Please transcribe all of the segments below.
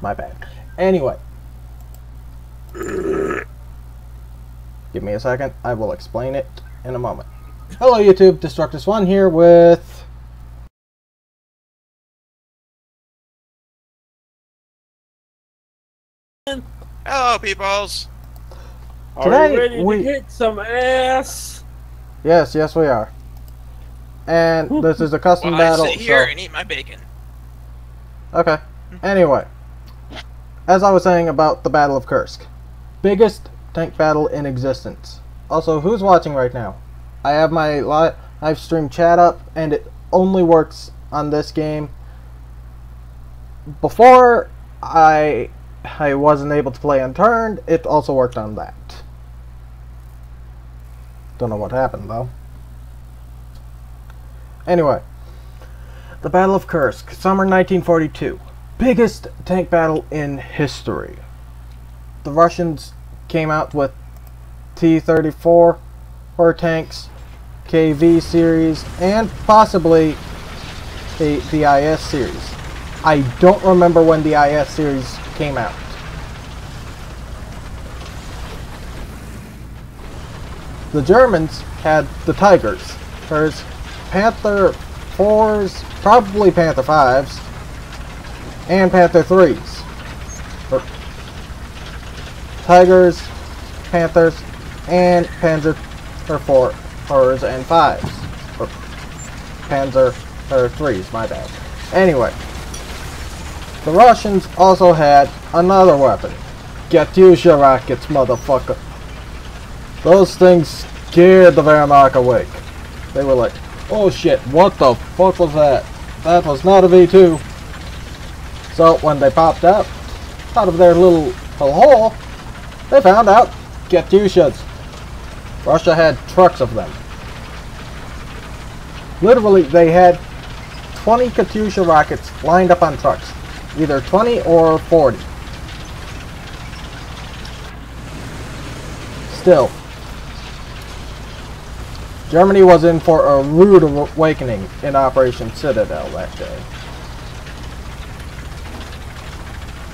My bad. Anyway. Give me a second. I will explain it in a moment. Hello YouTube, destructus1 here with... Hello, peoples. Are you ready to hit some ass? Yes, we are. And this is a custom battle. I sit here and eat my bacon. Okay. Anyway, as I was saying about the Battle of Kursk, biggest tank battle in existence. Also, who's watching right now? I have my live stream chat up, and it only works on this game. Before I wasn't able to play Unturned, it also worked on that. Don't know what happened though. Anyway, the Battle of Kursk, summer 1942. Biggest tank battle in history. The Russians came out with T-34 tanks, KV series, and possibly the IS series. I don't remember when the IS series came out. The Germans had the Tigers. There's Panther 4s, probably Panther 5s, and Panther 3s. Tigers, Panthers, and Panzer 4s and 5s. Or Panzer 3s, my bad. Anyway, the Russians also had another weapon. Katyusha rockets, motherfucker. Those things scared the Wehrmacht awake. They were like, oh shit, what the fuck was that? That was not a V2. So when they popped up out of their little hole, they found out Katyushas. Russia had trucks of them. Literally, they had 20 Katyusha rockets lined up on trucks. Either 20 or 40. Still, Germany was in for a rude awakening in Operation Citadel that day.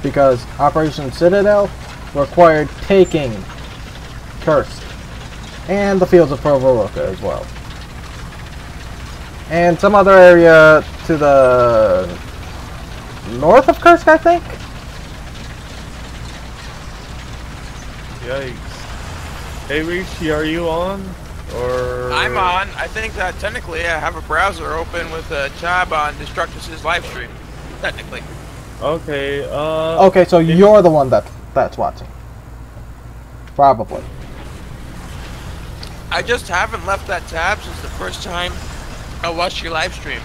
Because Operation Citadel required taking Kursk and the fields of Provorovka as well. And some other area to the north of Kursk, I think? Yikes. Hey Rishi, are you on? Or... I'm on. I think that technically I have a browser open with a tab on destructus1's live stream. Technically. Okay, okay, so you're the one that's watching. Probably. I just haven't left that tab since the first time I watched your live stream.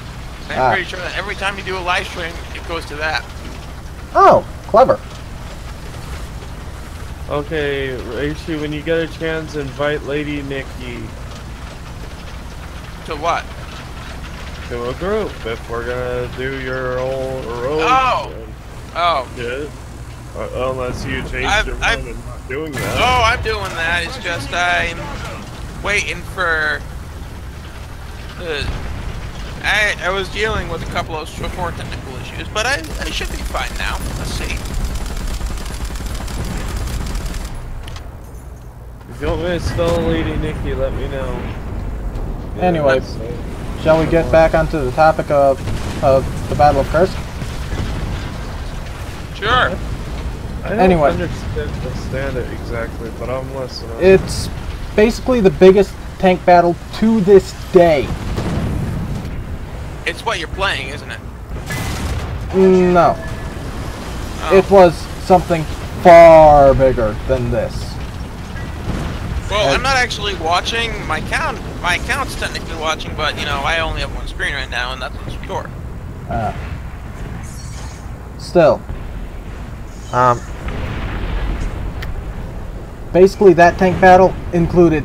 I'm pretty sure that every time you do a live stream, it goes to that. Oh, clever. Okay, Rishi, when you get a chance, invite Lady Nikki. To what? To a group, if we're gonna do your old heroic. Oh! Yeah. Unless you change your mind and not doing that. Oh, I'm doing that. It's just I'm waiting for... I was dealing with a couple of more technical issues, but I should be fine now. Let's see. If you want me to spell Lady Nikki, let me know. Yeah, anyway, shall we get back onto the topic of the Battle of Kursk? Sure. I don't understand it exactly, but I'm listening. It's basically the biggest tank battle to this day. It's what you're playing, isn't it? No. Oh. It was something far bigger than this. Well, I'm not actually watching. My account's technically watching, but you know, I only have one screen right now, and that's what's short. Still. Basically, that tank battle included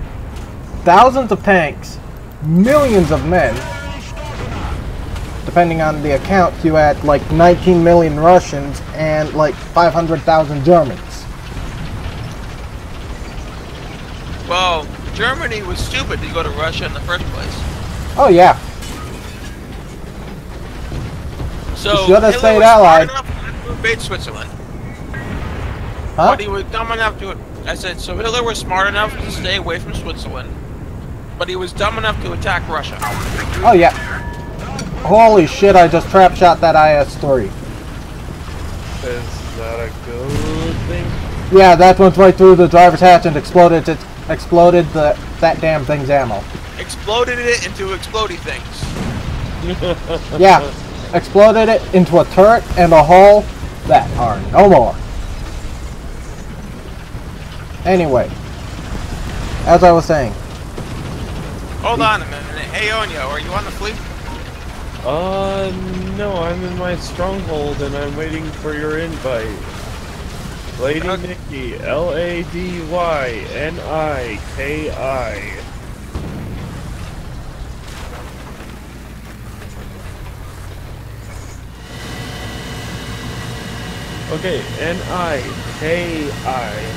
thousands of tanks, millions of men. Depending on the account, you had like 19 million Russians and like 500,000 Germans. Well, Germany was stupid to go to Russia in the first place. Oh yeah. So should have stayed allied. Invade Switzerland. Huh? But he was dumb enough to... I said, so Hitler was smart enough to stay away from Switzerland. But he was dumb enough to attack Russia. Oh, yeah. Holy shit, I just trap shot that IS-3. Is that a good thing? Yeah, that went right through the driver's hatch and exploded that damn thing's ammo. Exploded it into explodey things. Yeah, exploded it into a turret and a hull that are no more. Anyway, as I was saying. Hold on a minute. Hey, Onyo, are you on the fleet? No, I'm in my stronghold and I'm waiting for your invite. Lady Nikki, LADYNIKI. Okay, NIKI,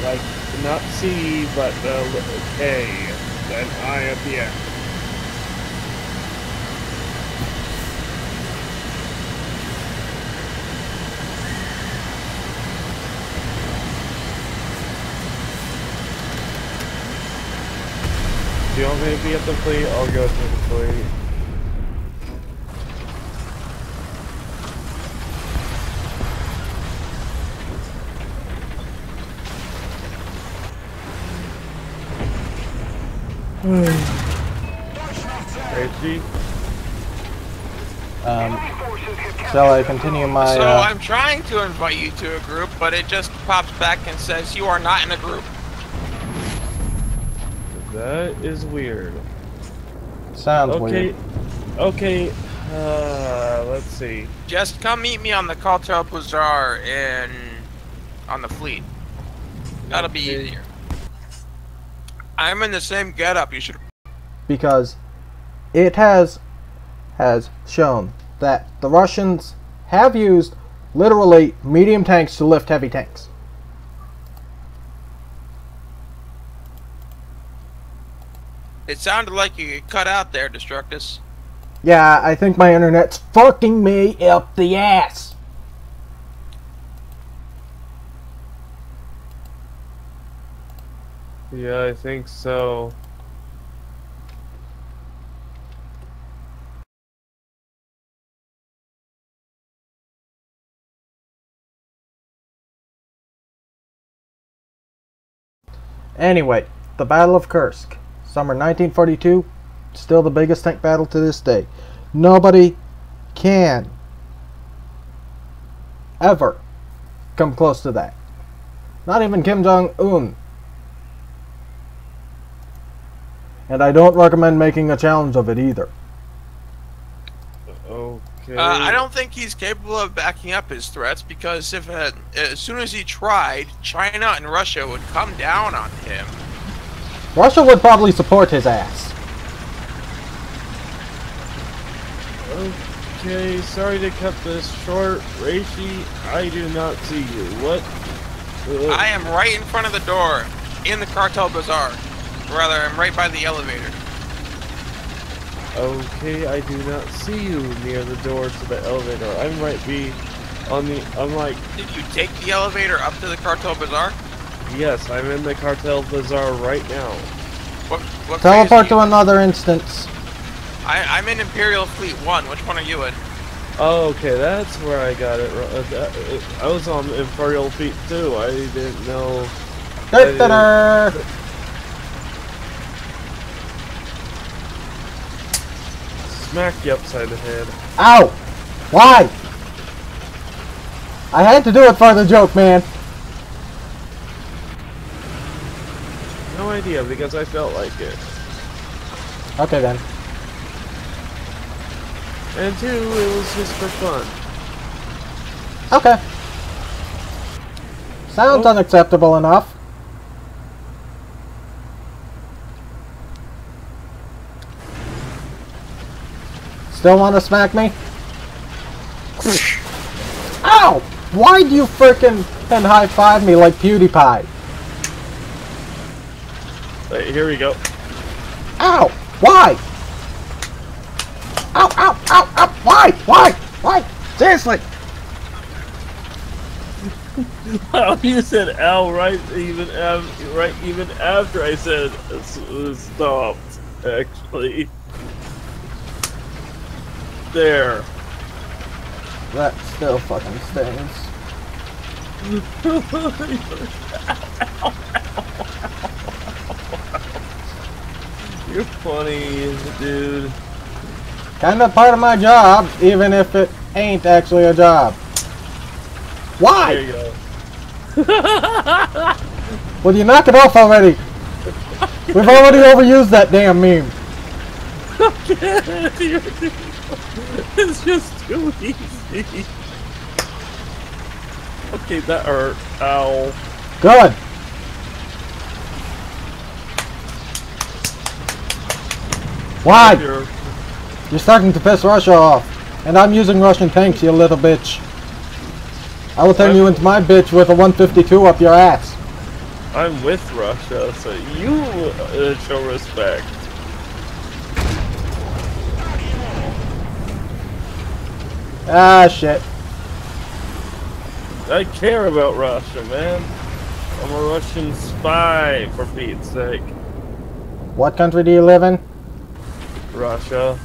like not C, but K, then I at the end. Do you want me to be at the fleet? I'll go to the fleet. Crazy. Shall I continue my... So I'm trying to invite you to a group, but it just pops back and says you are not in a group. That is weird. Sounds weird. Okay, let's see. Just come meet me on the Cartel Bazaar on the fleet. That'll be easier. I'm in the same getup. You should. Because it has shown that the Russians have used literally medium tanks to lift heavy tanks. It sounded like you get cut out there, Destructus. Yeah, I think my internet's fucking me up the ass. Yeah, I think so. Anyway, the Battle of Kursk, summer 1942, still the biggest tank battle to this day. Nobody can ever come close to that. Not even Kim Jong-un. And I don't recommend making a challenge of it either. Okay. I don't think he's capable of backing up his threats because if as soon as he tried, China and Russia would come down on him. Russia would probably support his ass. Okay, sorry to cut this short. Reishi, I do not see you. What? I am right in front of the door, in the Cartel Bazaar. Rather, I'm right by the elevator. Okay, I do not see you near the door to the elevator. I'm I'm like... Did you take the elevator up to the Cartel Bazaar? Yes, I'm in the Cartel Bazaar right now. What Teleport to another instance. I'm in Imperial Fleet 1. Which one are you in? Oh, okay, that's where I got it. I was on Imperial Fleet 2. I didn't know... Smack you upside the head. Ow! Why? I had to do it for the joke, man. No idea, because I felt like it. Okay then. And two, it was just for fun. Okay. Sounds unacceptable enough. Still want to smack me? Ow! Why do you frickin' high-five me like PewDiePie? Wait, here we go. Ow! Why? Ow, ow, ow, ow! Why? Why? Why? Seriously! Wow, you said ow right even after I said stopped. Actually, there. That still fucking stings. You're funny, dude. Kinda part of my job, even if it ain't actually a job. Why? There you go. Will you knock it off already? We've already overused that damn meme. It's just too easy. Okay, that hurt. Ow. Good. Why? You're starting to piss Russia off. And I'm using Russian tanks, you little bitch. I will turn you into my bitch with a 152 up your ass. I'm with Russia, so you show respect. Ah, shit. I care about Russia, man. I'm a Russian spy, for Pete's sake. What country do you live in? Russia.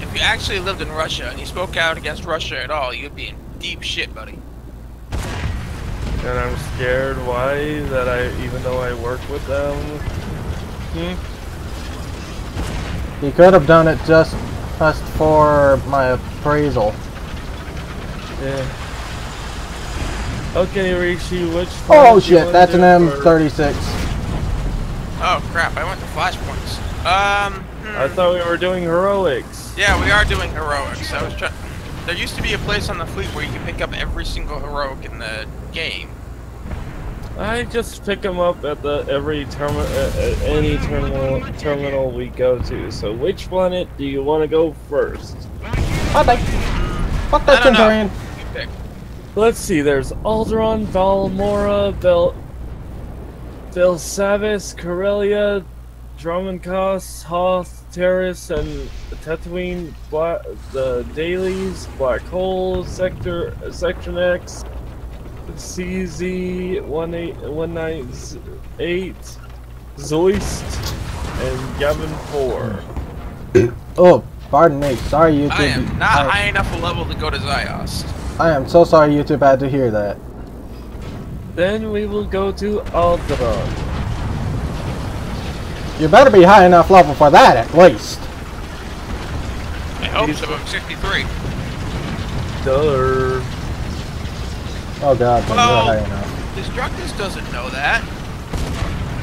If you actually lived in Russia and you spoke out against Russia at all, you'd be in deep shit, buddy. And I'm scared. Why? Even though I work with them? You could have done it just for my appraisal. Yeah. Okay, Rishi, which Oh shit, that's an M36. Oh crap, I went to flashpoints. I thought we were doing heroics. Yeah, we are doing heroics. I was trying. There used to be a place on the fleet where you can pick up every single heroic in the game. I just pick them up at any terminal we go to. So which planet do you want to go first? Fuck that Centurion. You pick. Let's see. There's Alderaan, Valmora, Belsavis, Corellia, Dromondkos, Hoth, Terrace, and Tatooine. The Dailies, Black Hole, Section X, CZ198, Zoist, and Gavin 4. Oh, pardon me. Sorry, YouTube. I am not high enough a level to go to Ziost. I am so sorry YouTube had to hear that. Then we will go to Alderaan. You better be high enough level for that at least. I hope so. I'm 63. Duh. Oh god, but Well, you're high enough. Destructus doesn't know that.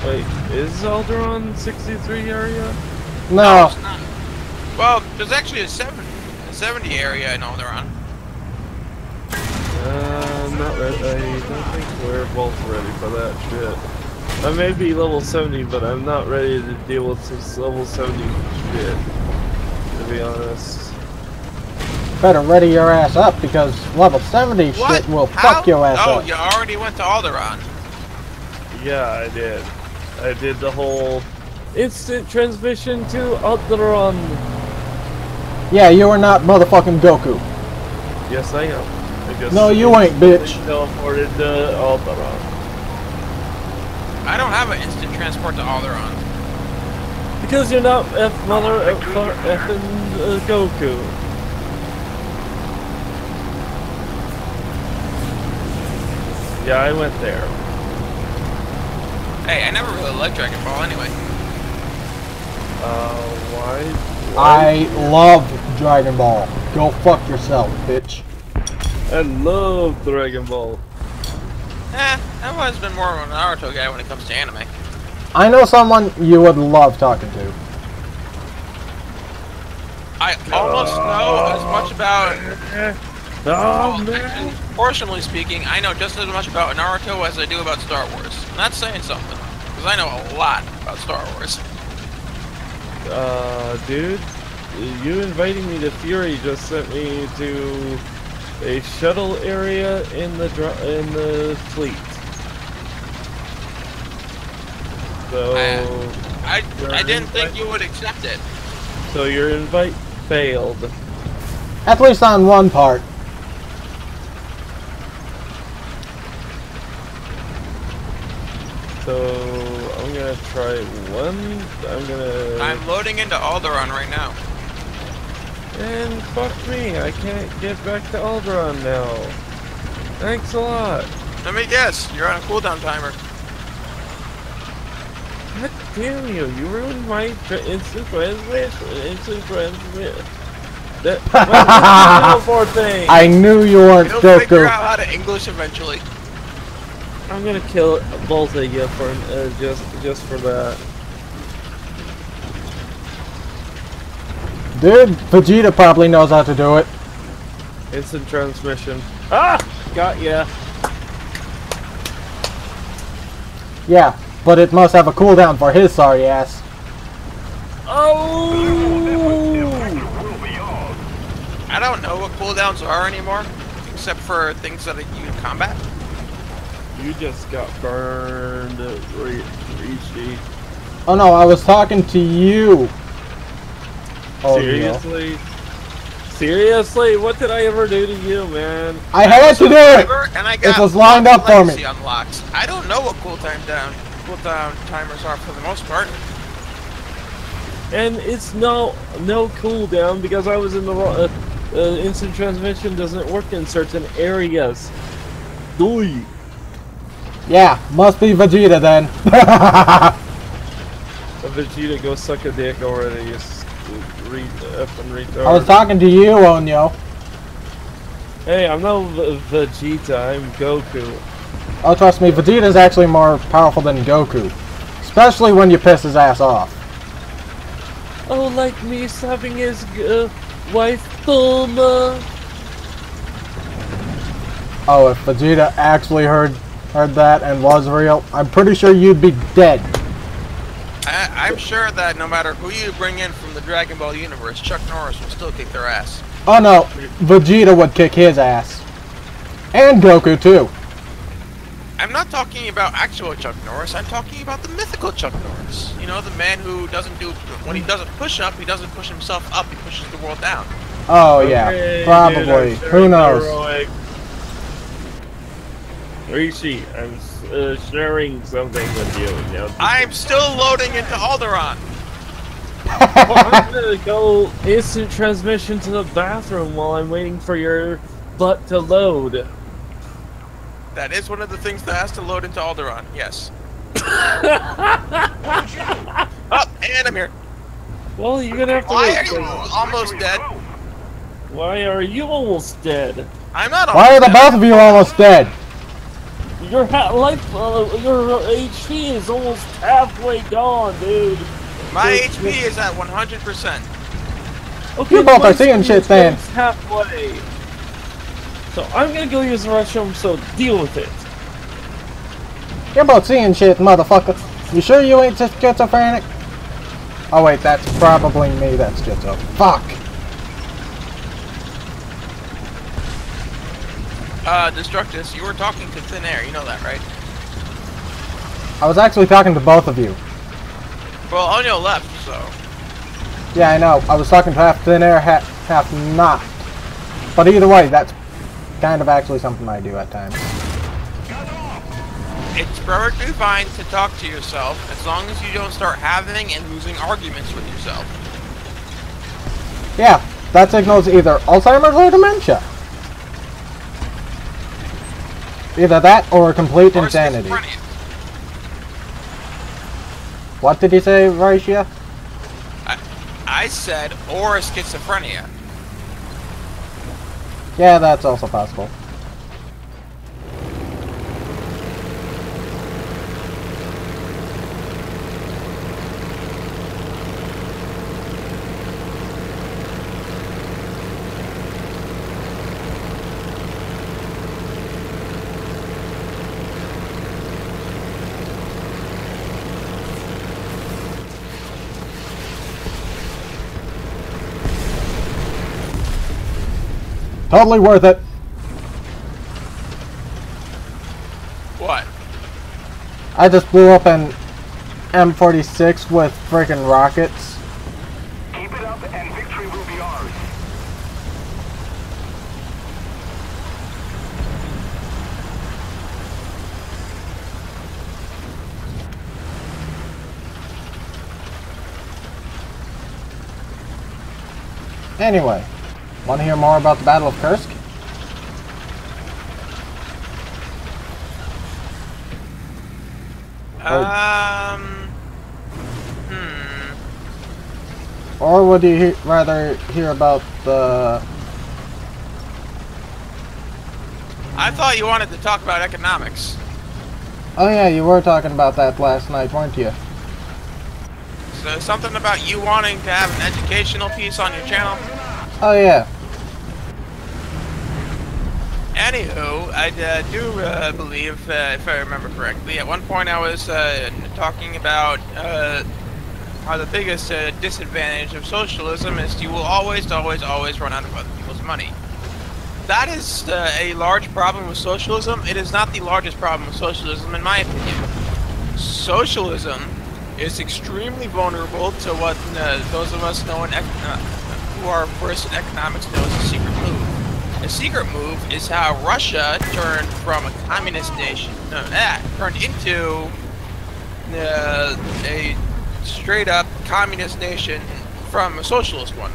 Wait, is Alderaan 63 area? No. It's not. Well, there's actually a 70 area in Alderaan. Not ready. I don't think we're both ready for that shit. I may be level 70, but I'm not ready to deal with this level 70 shit, to be honest. Better ready your ass up because level 70 shit will fuck your ass up. up. You already went to Alderaan. Yeah, I did. I did the whole instant transmission to Alderaan. Yeah, you are not motherfucking Goku. Yes, I am. No, you ain't, bitch. Teleported to Alderaan. I don't have an instant transport to Alderaan. Because you're not effing Goku. Yeah, I went there. Hey, I never really liked Dragon Ball anyway. Why? I love Dragon Ball. Go fuck yourself, bitch. I love Dragon Ball. I've always been more of a Naruto guy when it comes to anime. I know someone you would love talking to. I almost know as much about... Oh, man. Proportionally speaking, I know just as much about Naruto as I do about Star Wars. I'm not saying something, because I know a lot about Star Wars. Dude, you inviting me to Fury just sent me to a shuttle area in the fleet. So I didn't think you would accept it. So your invite failed. At least on one part. So I'm gonna try one. I'm loading into Alderaan right now. And fuck me, I can't get back to Alderaan now. Thanks a lot. Let me guess, you're on a cooldown timer. God damn you! You ruined my instant transmission. That teleport thing. I knew you weren't You'll Goku. figure out how to English eventually. I'm gonna kill both of you for just for that. Dude, Vegeta probably knows how to do it. Instant transmission. Ah! Got ya. Yeah, but it must have a cooldown for his sorry ass. Oh! I don't know what cooldowns are anymore, except for things that are used in combat. You just got burned, Rishi. Oh no, I was talking to you. Oh, Seriously? Seriously? What did I ever do to you, man? I had to do it! And I got It was lined up for me. Unlocked. I don't know what cooldown timers are for the most part. And it's no cooldown because I was in the wrong. Instant transmission doesn't work in certain areas. Doi. Yeah, must be Vegeta then. Vegeta, go suck a dick already. You effing retard. I was talking to you, Onyo. Hey, I'm not Vegeta. I'm Goku. Oh, trust me, Vegeta's actually more powerful than Goku. Especially when you piss his ass off. Oh, like me stabbing his wife, Bulma. Oh, if Vegeta actually heard that and was real, I'm pretty sure you'd be dead. I'm sure that no matter who you bring in from the Dragon Ball universe, Chuck Norris will still kick their ass. Oh no, Vegeta would kick his ass. And Goku too. I'm not talking about actual Chuck Norris, I'm talking about the mythical Chuck Norris. You know, the man who doesn't do, when he doesn't push up, he doesn't push himself up, he pushes the world down. Oh Okay, yeah, probably. dude, Who knows? Rishi, I'm sharing something with you. Now. I'm still loading into Alderaan. Well, I'm gonna go instant transmission to the bathroom while I'm waiting for your butt to load. That is one of the things that has to load into Alderaan, yes. Oh, and I'm here. Well, you're gonna have to Why wait. are you almost dead? Why are you almost dead? I'm not almost Why are the dead. both of you almost dead? Your your HP is almost halfway gone, dude. My HP is at 100%. Okay, You both my are seeing speed shit then. goes halfway. So I'm gonna go use the restroom. So deal with it. You're both seeing shit, motherfucker. You sure you ain't just schizophrenic? Oh wait, that's probably me that's schizo. Fuck! Destructus, you were talking to thin air, you know that, right? I was actually talking to both of you. Well, Onyo left, so... Yeah, I know. I was talking to half thin air, half not. But either way, that's kind of actually something I do at times. It's perfectly fine to talk to yourself, as long as you don't start having and losing arguments with yourself. Yeah, that signals either Alzheimer's or dementia. Either that or complete Or insanity. schizophrenia. What did you say, Raishia? I said, or schizophrenia. Yeah, that's also possible. Totally worth it. What? I just blew up an M46 with freaking rockets. Keep it up and victory will be ours. Anyway, want to hear more about the Battle of Kursk? Or would you rather hear about the... I thought you wanted to talk about economics. Oh yeah, you were talking about that last night, weren't you? So something about you wanting to have an educational piece on your channel? Oh yeah. Anywho, I do believe, if I remember correctly, at one point I was talking about how the biggest disadvantage of socialism is you will always run out of other people's money. That is a large problem with socialism. It is not the largest problem with socialism, in my opinion. Socialism is extremely vulnerable to what those of us know who are versed in economics know as a secret move. A secret move is how Russia turned from a communist nation, turned into a straight-up communist nation from a socialist one.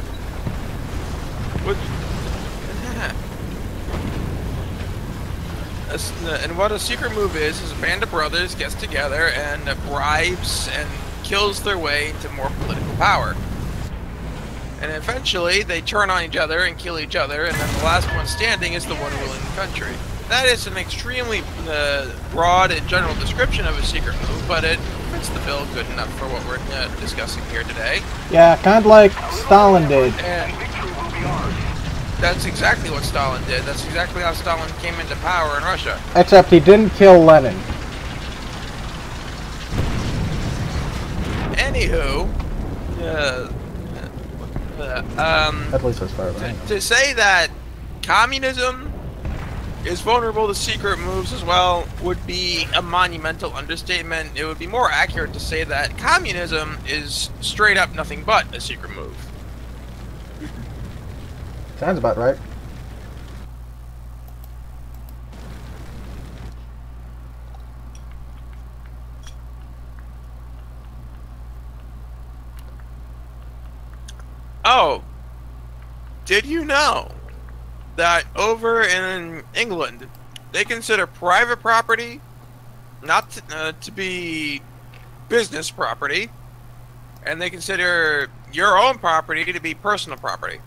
And what a secret move is a band of brothers gets together and bribes and kills their way into more political power. And eventually they turn on each other and kill each other, and then the last one standing is the one ruling the country. That is an extremely broad and general description of a secret move, but it fits the bill good enough for what we're discussing here today. Yeah, kind of like Stalin did. And that's exactly what Stalin did. That's exactly how Stalin came into power in Russia. Except he didn't kill Lenin. Anywho, At least as far as I know. to say that communism is vulnerable to secret moves as well would be a monumental understatement. It would be more accurate to say that communism is straight up nothing but a secret move. Sounds about right. Oh, did you know that over in England, they consider private property not to be business property, and they consider your own property to be personal property?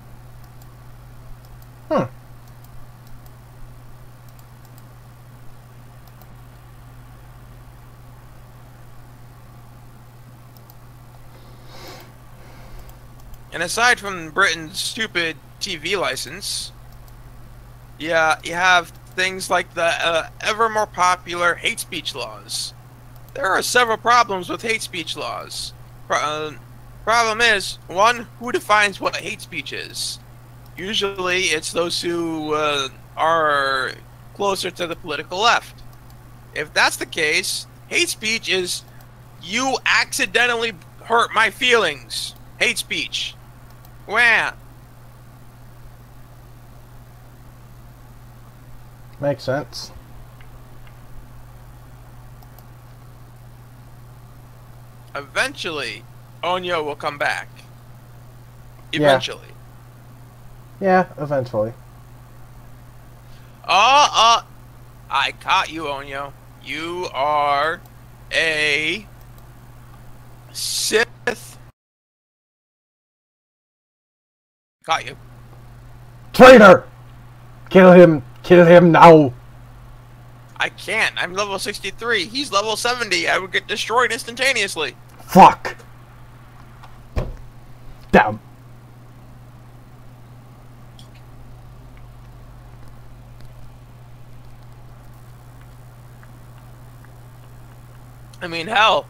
Hmm. And aside from Britain's stupid TV license, yeah, you have things like the ever more popular hate speech laws. There are several problems with hate speech laws. Problem is, one, who defines what hate speech is? Usually it's those who are closer to the political left. If that's the case, hate speech is you accidentally hurt my feelings. Hate speech. Wah. Makes sense. Eventually, Onyo will come back. Eventually. Yeah, eventually. I caught you, Onyo. You are a Sith. Caught you. Traitor! Kill him! Kill him now! I can't. I'm level 63. He's level 70. I would get destroyed instantaneously. Fuck! Damn. I mean, hell,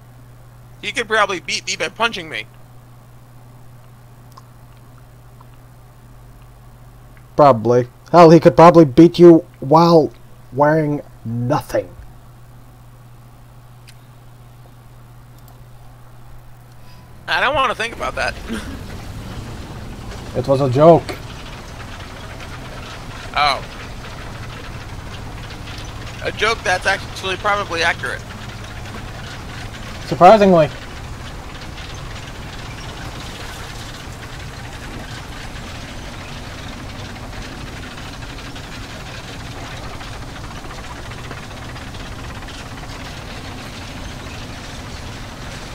he could probably beat me by punching me. Probably. Hell, he could probably beat you while wearing nothing. I don't want to think about that. It was a joke. Oh. A joke that's actually probably accurate.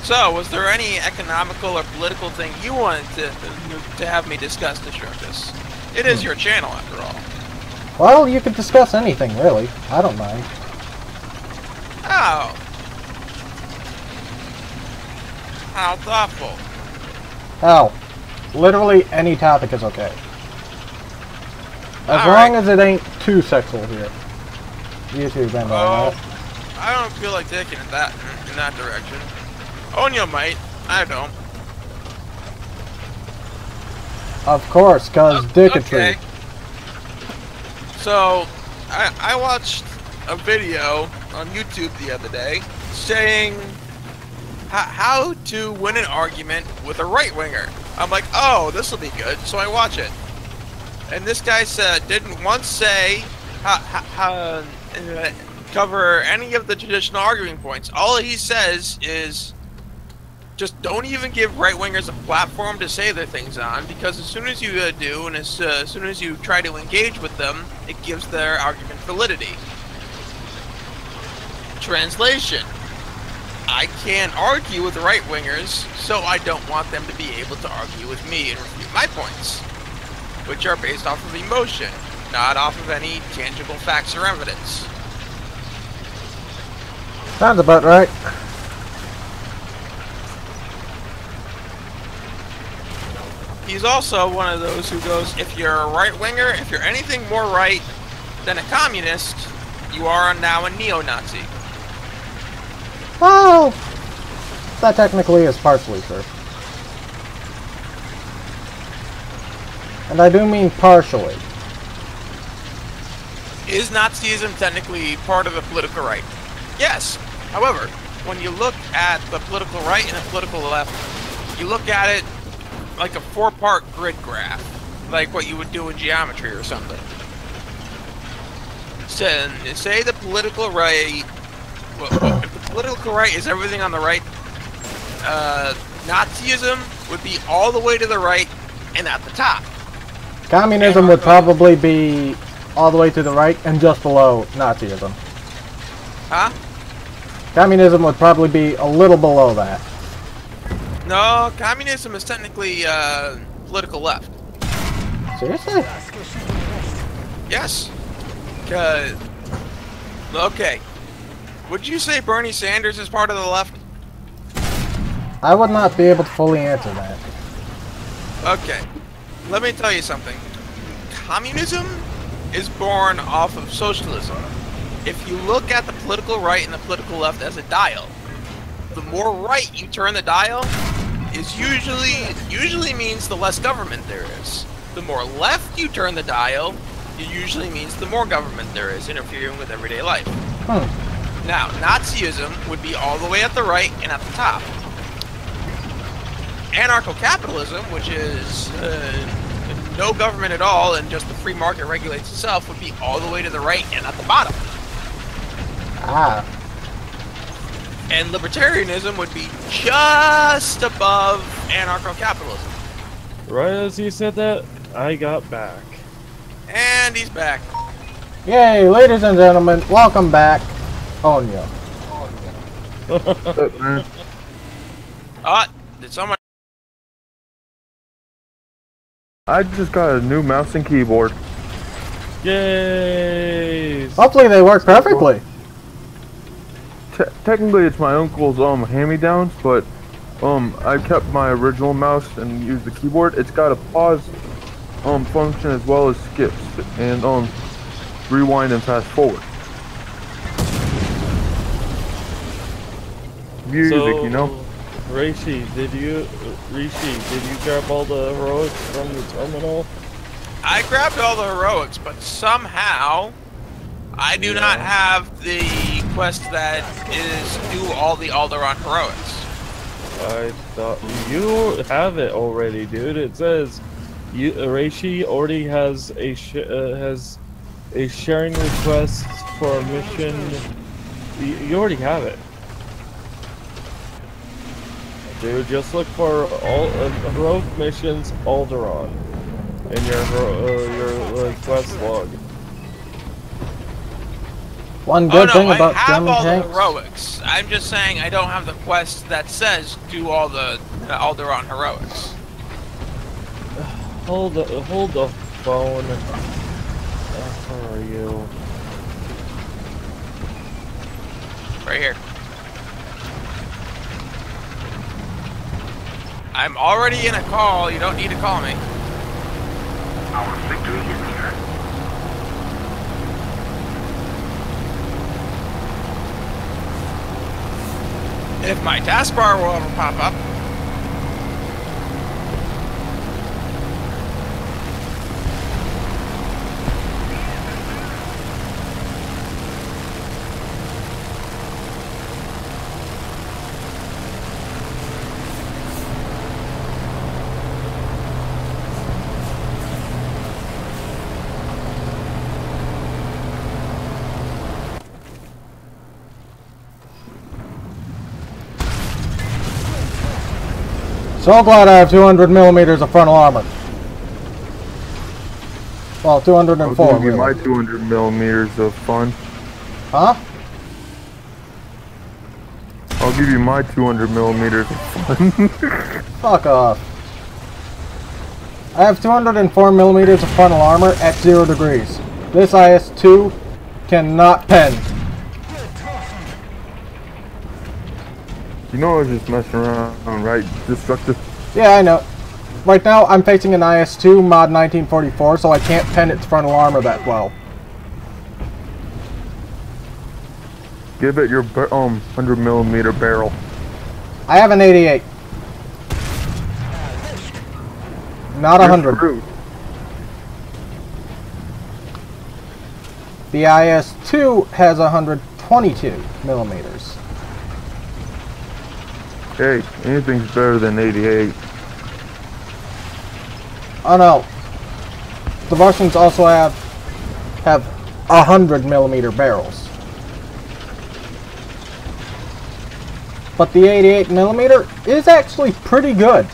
So, was there any economical or political thing you wanted to have me discuss, Destructus? It is your channel, after all. Well, you could discuss anything, really. I don't mind. Oh. How thoughtful. Hell, literally any topic is okay. As All long right. as it ain't too sexual here. YouTube and all that. I don't feel like taking it in that direction. Onya might. I don't. Of course, cause dicketry. Okay. So, I watched a video on YouTube the other day saying how to win an argument with a right-winger. I'm like, oh, this will be good, so I watch it. And this guy didn't once say how cover any of the traditional arguing points. All he says is just don't even give right-wingers a platform to say their things on, because as soon as you do, and as soon as you try to engage with them, it gives their argument validity. Translation: I can't argue with right-wingers, so I don't want them to be able to argue with me and refute my points, which are based off of emotion, not off of any tangible facts or evidence. Sounds about right. He's also one of those who goes, if you're a right-winger, if you're anything more right than a communist, you are now a neo-Nazi. Well, that technically is partially true. And I do mean partially. Is Nazism technically part of the political right? Yes. However, when you look at the political right and the political left, you look at it like a four-part grid graph, like what you would do in geometry or something. So, say the political right, well, if the political right is everything on the right, Nazism would be all the way to the right and at the top. Communism would probably be all the way to the right and just below Nazism. Huh? Communism would probably be a little below that. No, communism is technically political left. Seriously? Yes. Okay. Would you say Bernie Sanders is part of the left? I would not be able to fully answer that. Okay. Let me tell you something. Communism is born off of socialism. If you look at the political right and the political left as a dial, the more right you turn the dial is usually means the less government there is. The more left you turn the dial, it usually means the more government there is interfering with everyday life. Now, Nazism would be all the way at the right and at the top. Anarcho-capitalism, which is no government at all and just the free market regulates itself, would be all the way to the right and at the bottom. Ah. And libertarianism would be just above anarcho-capitalism. Right as you said that, I got back. And he's back. Yay, ladies and gentlemen, welcome back. Onya. Did someone... I just got a new mouse and keyboard. Yay! Hopefully they work perfectly. Technically it's my uncle's hand-me-downs, but I kept my original mouse and used the keyboard. It's got a pause function as well as skips and rewind and fast forward. Music, you know. Rishi, did you grab all the heroics from the terminal? I grabbed all the heroics, but somehow I do not have the quest that is do all the Alderaan heroics. I thought you have it already, dude. It says Rishi already has a sharing request for a mission. You already have it. Dude, just look for all heroic missions Alderaan in your quest log. One good thing I about have German all tanks. the heroics. I'm just saying I don't have the quest that says do all the Alderaan heroics. Hold the phone. Where are you? Right here. I'm already in a call. You don't need to call me. Our victory is near. If my taskbar will ever pop up. So glad I have 200 millimeters of frontal armor. Well, 204. I'll give you my Really. 200 millimeters of fun. Huh? I'll give you my 200 millimeters of fun. Fuck off. I have 204 millimeters of frontal armor at 0 degrees. This IS-2 cannot pen. You know I was just messing around, right? Destructus. Yeah, I know. Right now, I'm facing an IS-2 mod 1944, so I can't pen its frontal armor that well. Give it your 100 millimeter barrel. I have an 88. Not You're 100. screwed. The IS-2 has 122 millimeters. Hey, anything's better than 88. Oh no. The Russians also have 100 millimeter barrels. But the 88 millimeter is actually pretty good.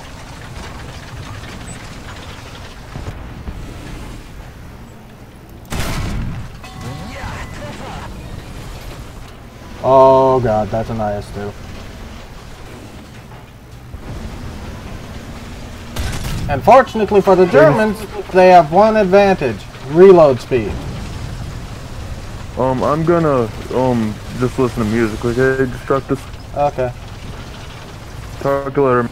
Oh god, that's an IS-2. And fortunately for the Germans, they have one advantage: reload speed. I'm gonna just listen to music, okay? Destructus. Okay. Talk to you later.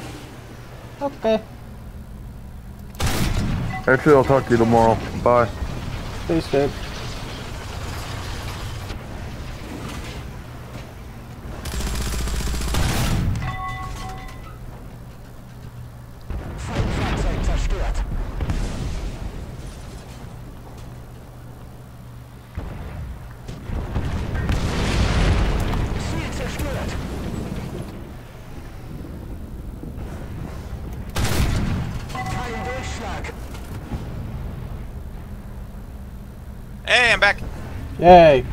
Okay. Actually, I'll talk to you tomorrow. Bye. Peace, dude. Hey, I'm back. Yay.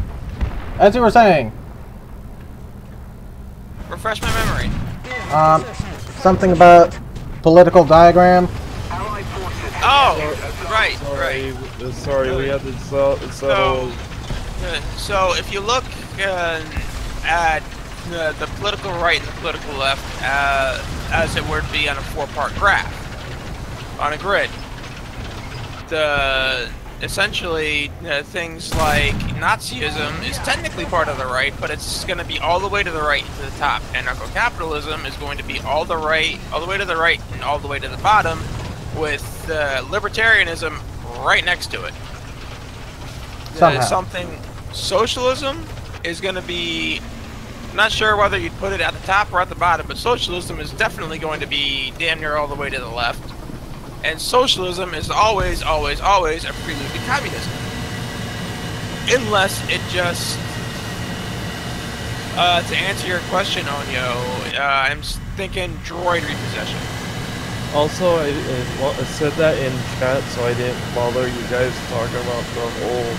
As you were saying, Refresh my memory. something about political diagram. Allied forces. Oh, right. Sorry, we had to settle. So if you look at the political right and the political left, as it were to be on a four-part graph, on a grid, essentially things like Nazism is technically part of the right, but it's going to be all the way to the right to the top. Anarcho-capitalism is going to be all the way to the right and all the way to the bottom, with libertarianism right next to it. Socialism is going to be, I'm not sure whether you'd put it at the top or at the bottom, but socialism is definitely going to be damn near all the way to the left. And socialism is always, always, always a prelude to communism. Unless it just, to answer your question, Onyo, I'm thinking droid repossession. Also, I said that in chat, so I didn't bother you guys talking about the whole,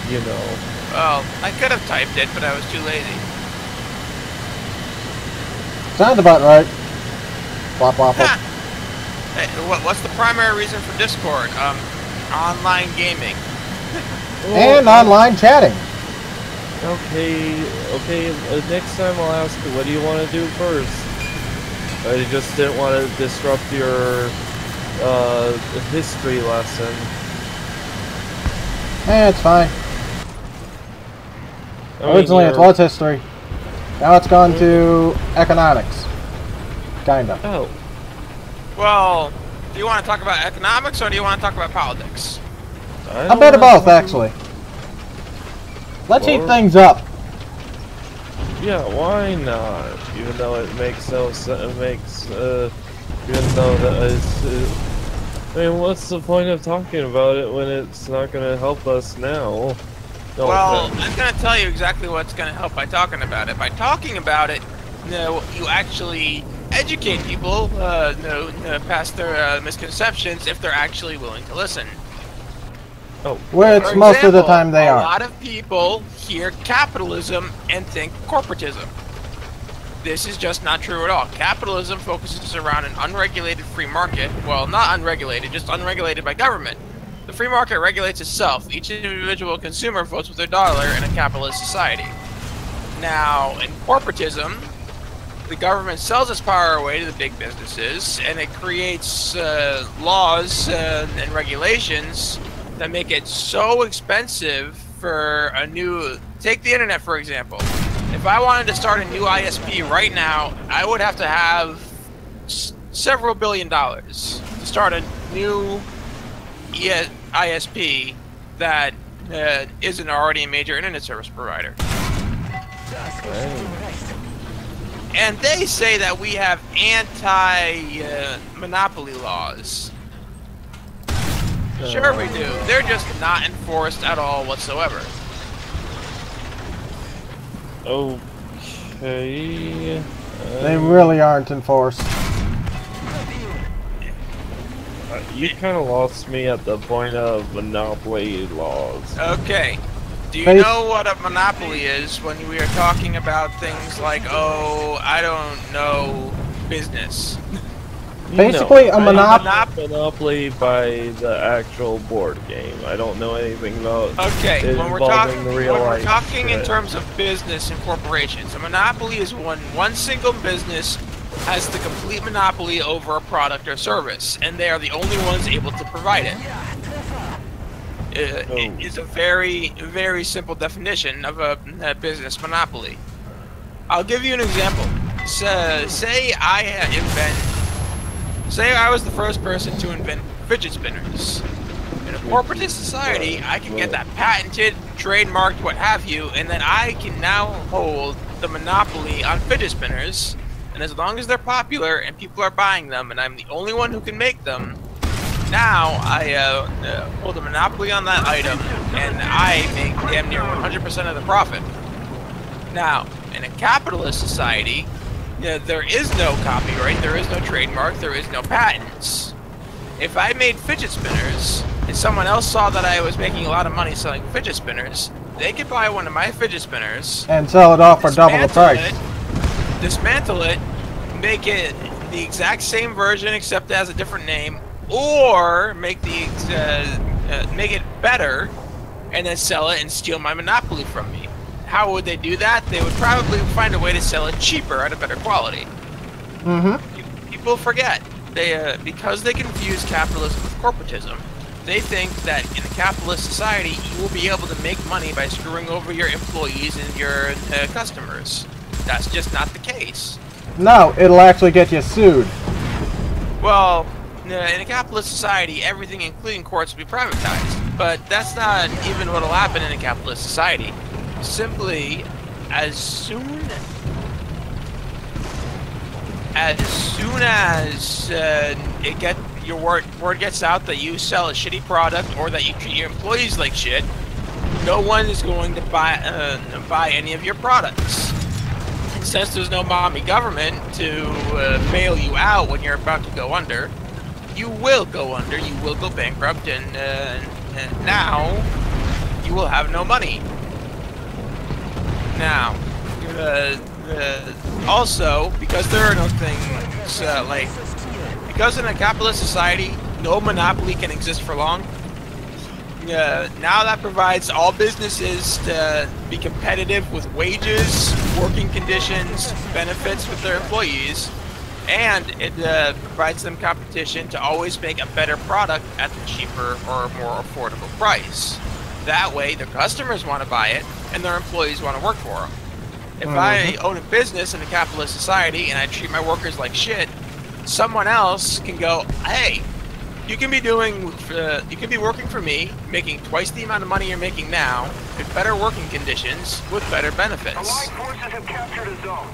you know. Well, I could have typed it, but I was too lazy. Sounds about right. Flop waffle. Hey, what's the primary reason for Discord? Online gaming. And online chatting. Okay, next time I'll ask you, what do you want to do first? I just didn't want to disrupt your history lesson. It's fine. I mean, Originally it was history. Now it's gone to economics. Kinda. Oh, Well, do you want to talk about economics or do you want to talk about politics? A bit of both, actually. Let's heat things up. Yeah, why not? Even though it makes no sense, even though that is, I mean, what's the point of talking about it when it's not going to help us now? No Well, offense. I'm going to tell you exactly what's going to help by talking about it. By talking about it, you actually educate people, past their misconceptions if they're actually willing to listen. Oh, Which For most of the example, time they a are. lot of people hear capitalism and think corporatism. This is just not true at all. Capitalism focuses around an unregulated free market. Well, not unregulated, just unregulated by government. The free market regulates itself. Each individual consumer votes with their dollar in a capitalist society. Now, in corporatism, the government sells its power away to the big businesses, and it creates laws and regulations that make it so expensive for a new... Take the internet, for example. If I wanted to start a new ISP right now, I would have to have several $1 billion to start a new ISP that isn't already a major internet service provider. And they say that we have anti-monopoly laws. Sure we do. They're just not enforced at all whatsoever. Okay. They really aren't enforced. You kind of lost me at the point of monopoly laws. Okay. Do you Face- know what a monopoly is when we are talking about things like, oh, I don't know, business? Basically, a Monopoly by the actual board game. I don't know anything about Okay, it when we're involving the real life talking in shit. terms of business and corporations, a monopoly is when one single business has the complete monopoly over a product or service, and they are the only ones able to provide it. It is a very, very simple definition of a business monopoly. I'll give you an example. Say I was the first person to invent fidget spinners. In a corporatist society, I can get that patented, trademarked, what have you, and then I can now hold the monopoly on fidget spinners. And as long as they're popular and people are buying them, and I'm the only one who can make them, now I hold a monopoly on that item, and I make damn near 100% of the profit. Now, in a capitalist society, there is no copyright, there is no trademark, there is no patents. If I made fidget spinners, and someone else saw that I was making a lot of money selling fidget spinners, they could buy one of my fidget spinners, and sell it off for double the price. Dismantle it, make it the exact same version except it has a different name, or make make it better, and then sell it and steal my monopoly from me. How would they do that? They would probably find a way to sell it cheaper at a better quality. Mm-hmm. People forget. Because they confuse capitalism with corporatism, they think that in a capitalist society, you will be able to make money by screwing over your employees and your customers. That's just not the case. No, it'll actually get you sued. Well, in a capitalist society, everything, including courts, will be privatized. But that's not even what will happen in a capitalist society. Simply, as soon as your word gets out that you sell a shitty product or that you treat your employees like shit, no one is going to buy any of your products. Since there's no mommy government to bail you out when you're about to go under, you will go under, you will go bankrupt, and now you will have no money. Now, also, because there are no things because in a capitalist society, no monopoly can exist for long. now that provides all businesses to be competitive with wages, working conditions, benefits with their employees, and it provides them competition to always make a better product at a cheaper or more affordable price. That way, their customers want to buy it, and their employees want to work for them. If I own a business in a capitalist society and I treat my workers like shit, someone else can go, hey, you can be working for me, making twice the amount of money you're making now, in better working conditions, with better benefits. Allied forces have captured a zone.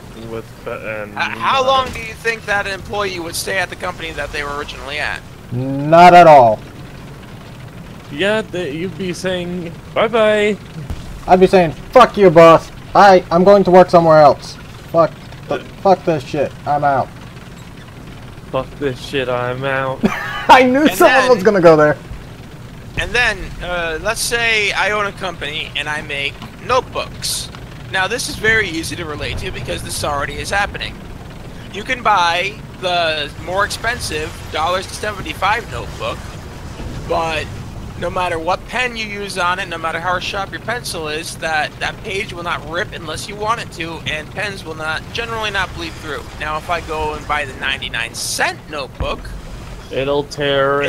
How long do you think that employee would stay at the company that they were originally at? Not at all. Yeah, you'd be saying bye-bye. I'd be saying, fuck you, boss. Bye, I'm going to work somewhere else. Fuck this shit. I'm out. Fuck this shit, I'm out. I knew someone was gonna go there. And then, let's say I own a company and I make notebooks. Now, this is very easy to relate to because this already is happening. You can buy the more expensive $75 notebook, but no matter what pen you use on it, no matter how sharp your pencil is, that page will not rip unless you want it to, and pens will generally not bleed through. Now, if I go and buy the 99-cent notebook, it'll tear.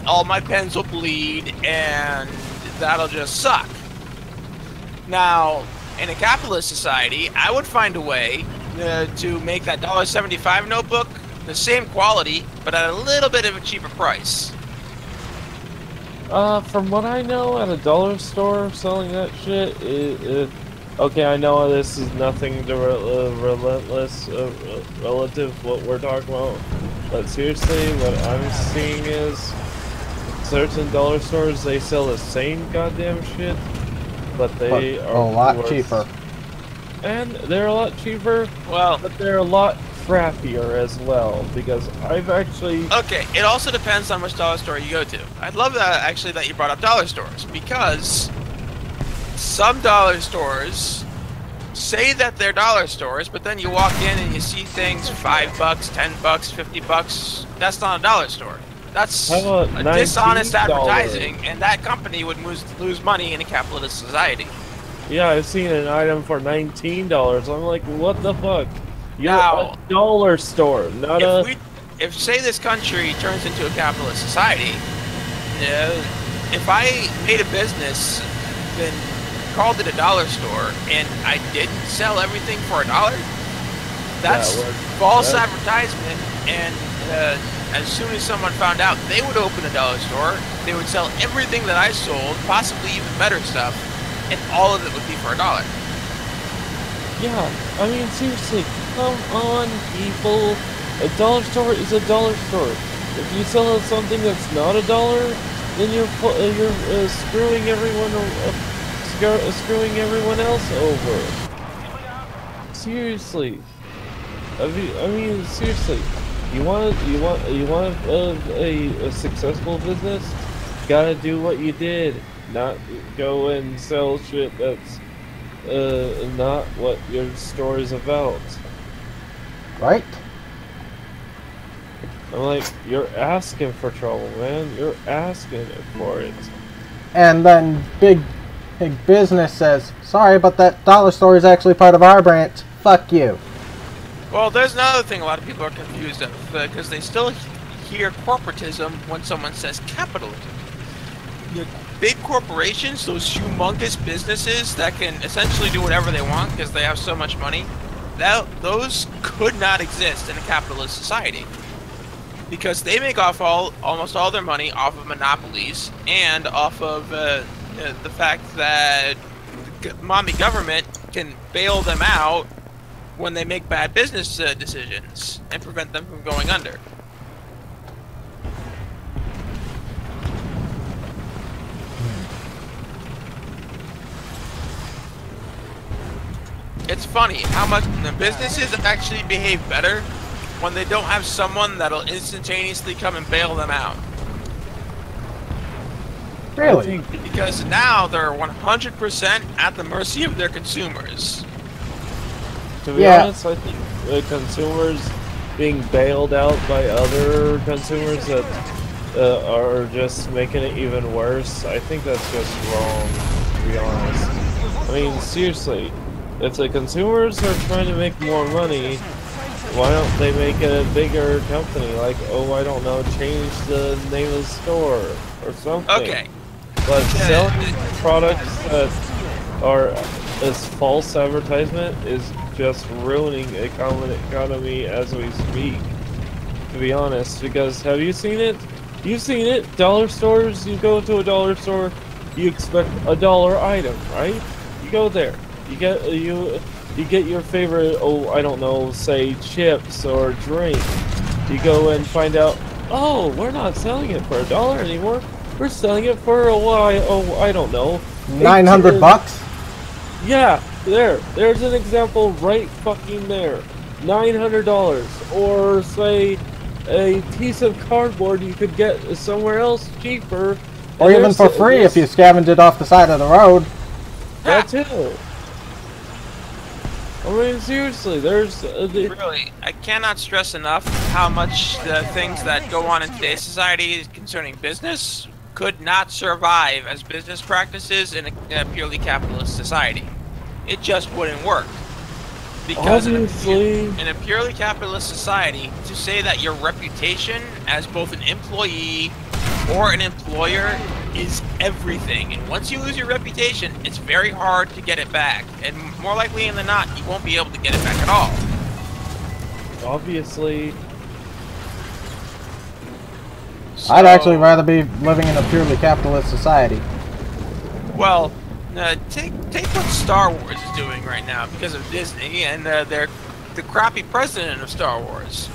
All my pens will bleed, and that'll just suck. Now, in a capitalist society, I would find a way to make that $75 notebook the same quality, but at a little bit of a cheaper price. From what I know, at a dollar store selling that shit, okay, I know this is nothing to relative what we're talking about, but seriously, what I'm seeing is certain dollar stores, they sell the same goddamn shit, but they are a lot cheaper. And they're a lot cheaper, well, but they're a lot crappier as well, because I've actually... Okay, it also depends on which dollar store you go to. I'd love that, actually, that you brought up dollar stores, because some dollar stores say that they're dollar stores, but then you walk in and you see things $5, $10, $50. That's not a dollar store. That's a dishonest advertising, and that company would lose money in a capitalist society. Yeah, I've seen an item for $19. I'm like, what the fuck? You're Now, a dollar store, not if say this country turns into a capitalist society, if I made a business, then called it a dollar store, and I didn't sell everything for $1, that's false advertisement, and as soon as someone found out, they would open a dollar store, they would sell everything that I sold, possibly even better stuff, and all of it would be for $1. Yeah, I mean, seriously, come on, people. A dollar store is a dollar store. If you sell something that's not $1, then you're screwing everyone else over. Seriously. I mean, seriously. You want a successful business? Gotta do what you did, not go and sell shit that's not what your store is about. Right? I'm like, you're asking for trouble, man. You're asking for it. And then big business says, sorry, but that dollar store is actually part of our branch. Fuck you. Well, there's another thing a lot of people are confused of, because they still hear corporatism when someone says capitalism. The big corporations, those humongous businesses that can essentially do whatever they want because they have so much money, those could not exist in a capitalist society. Because they make almost all their money off of monopolies and off of the fact that the mommy government can bail them out when they make bad business decisions and prevent them from going under. It's funny how much the businesses actually behave better when they don't have someone that'll instantaneously come and bail them out. Really? Because now they're 100% at the mercy of their consumers. To be honest, I think consumers being bailed out by other consumers that are just making it even worse, I think that's just wrong, to be honest. I mean, seriously, if the consumers are trying to make more money, why don't they make a bigger company? Like, oh, I don't know, change the name of the store or something. Okay. But selling products that are as false advertisement is just ruining economy as we speak, to be honest. Because have you seen it? You've seen it. Dollar stores, you go to a dollar store, you expect a dollar item, right? You go there, you get your favorite, oh, I don't know, say chips or drink. You go and find out, oh, we're not selling it for $1 anymore. We're selling it for I don't know, 900 bucks? Yeah, there's an example right fucking there. $900, or say a piece of cardboard you could get somewhere else cheaper, Or even for free if you scavenge it off the side of the road. That too. I mean, seriously, there's really, I cannot stress enough how much the things that go on in today's society concerning business could not survive as business practices in a purely capitalist society. It just wouldn't work. Because in a purely capitalist society, to say that your reputation as both an employee or an employer is everything. And once you lose your reputation, it's very hard to get it back. And more likely than not, you won't be able to get it back at all. Obviously. So, I'd actually rather be living in a purely capitalist society. Well, take what Star Wars is doing right now because of Disney and they're the crappy president of Star Wars,